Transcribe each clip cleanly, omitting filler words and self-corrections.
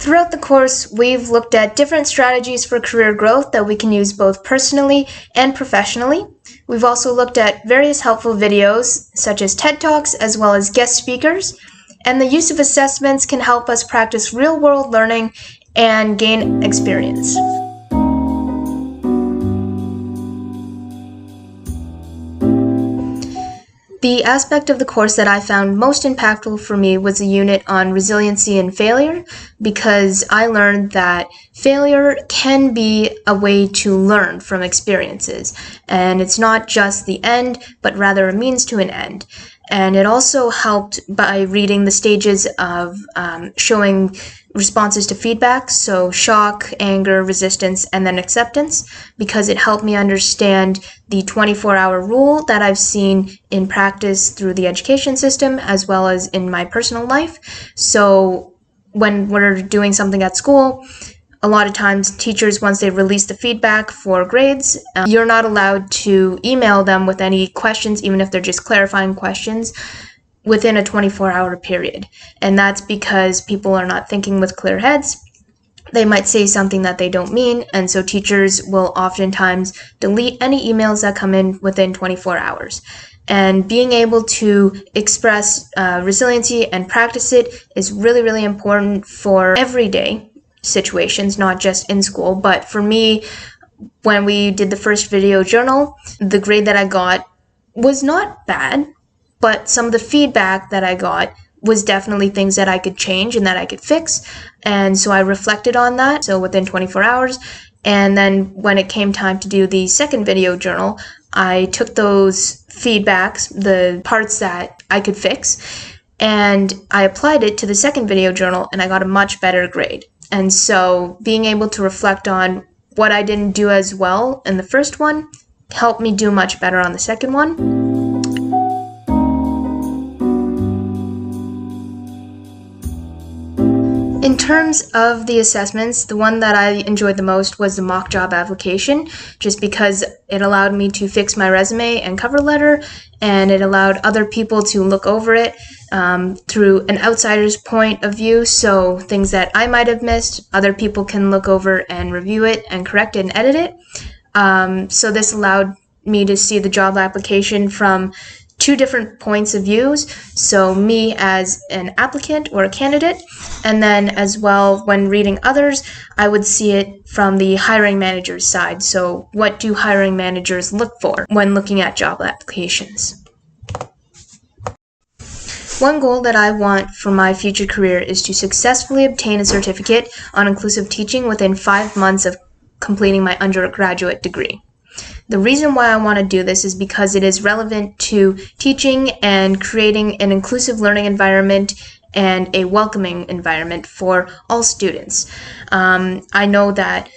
Throughout the course, we've looked at different strategies for career growth that we can use both personally and professionally. We've also looked at various helpful videos, such as TED Talks, as well as guest speakers, and the use of assessments can help us practice real-world learning and gain experience. The aspect of the course that I found most impactful for me was a unit on resiliency and failure, because I learned that failure can be a way to learn from experiences, and it's not just the end, but rather a means to an end. And it also helped by reading the stages of showing responses to feedback, so shock, anger, resistance, and then acceptance, because it helped me understand the 24-hour rule that I've seen in practice through the education system as well as in my personal life. So when we're doing something at school, a lot of times teachers, once they release the feedback for grades, you're not allowed to email them with any questions, even if they're just clarifying questions, within a 24-hour period. And that's because people are not thinking with clear heads. They might say something that they don't mean, and so teachers will oftentimes delete any emails that come in within 24 hours. And being able to express resiliency and practice it is really, really important for everyday situations, not just in school. But for me, when we did the first video journal, the grade that I got was not bad, but some of the feedback that I got was definitely things that I could change and that I could fix. And so I reflected on that, so within 24 hours. And then when it came time to do the second video journal, I took those feedbacks, the parts that I could fix, and I applied it to the second video journal, and I got a much better grade. And so being able to reflect on what I didn't do as well in the first one helped me do much better on the second one. In terms of the assessments, the one that I enjoyed the most was the mock job application, just because it allowed me to fix my resume and cover letter, and it allowed other people to look over it through an outsider's point of view, so things that I might have missed, other people can look over and review it and correct it and edit it. So this allowed me to see the job application from two different points of views, so me as an applicant or a candidate, and then as well when reading others, I would see it from the hiring manager's side. So what do hiring managers look for when looking at job applications? One goal that I want for my future career is to successfully obtain a certificate on inclusive teaching within 5 months of completing my undergraduate degree. The reason why I want to do this is because it is relevant to teaching and creating an inclusive learning environment and a welcoming environment for all students. I know that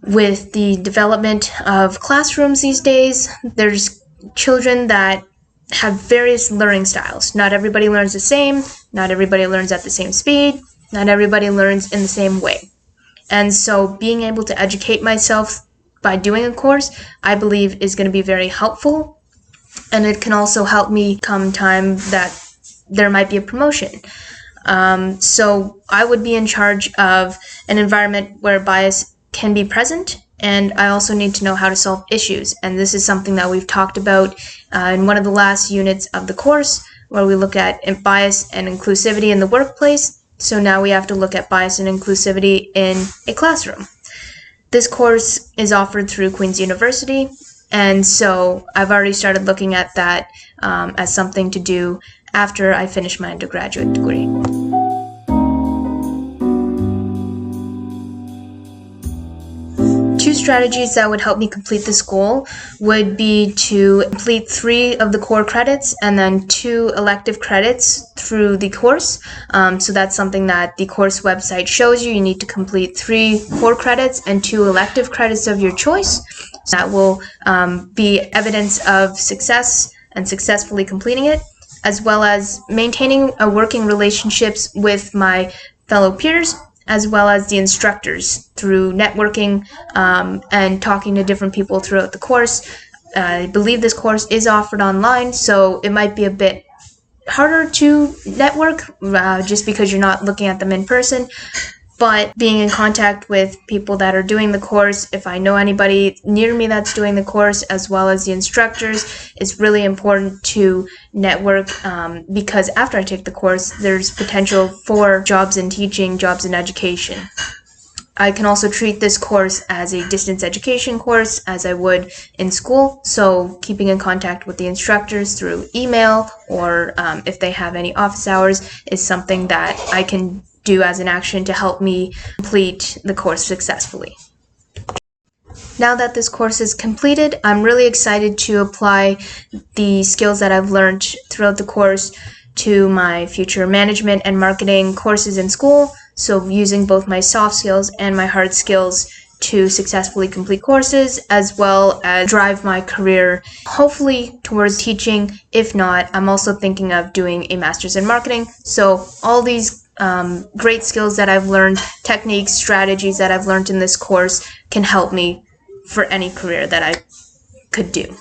with the development of classrooms these days, there's children that have various learning styles. Not everybody learns the same, not everybody learns at the same speed, not everybody learns in the same way. And so being able to educate myself by doing a course, I believe is going to be very helpful, and it can also help me come time that there might be a promotion. So I would be in charge of an environment where bias can be present, and I also need to know how to solve issues, and this is something that we've talked about in one of the last units of the course, where we look at bias and inclusivity in the workplace. So now we have to look at bias and inclusivity in a classroom. This course is offered through Queen's University, and so I've already started looking at that as something to do after I finish my undergraduate degree. Two strategies that would help me complete this goal would be to complete 3 of the core credits and then 2 elective credits through the course. So that's something that the course website shows you. You need to complete 3 core credits and 2 elective credits of your choice. That will be evidence of success and successfully completing it, as well as maintaining a working relationships with my fellow peers, as well as the instructors through networking and talking to different people throughout the course. I believe this course is offered online, so it might be a bit harder to network just because you're not looking at them in person. But being in contact with people that are doing the course, if I know anybody near me that's doing the course, as well as the instructors, it's really important to network because after I take the course, there's potential for jobs in teaching, jobs in education. I can also treat this course as a distance education course as I would in school, so keeping in contact with the instructors through email or if they have any office hours is something that I can do as an action to help me complete the course successfully. Now that this course is completed, I'm really excited to apply the skills that I've learned throughout the course to my future management and marketing courses in school. So using both my soft skills and my hard skills to successfully complete courses, as well as drive my career, hopefully towards teaching. If not, I'm also thinking of doing a master's in marketing. So all these great skills that I've learned, techniques, strategies that I've learned in this course can help me for any career that I could do.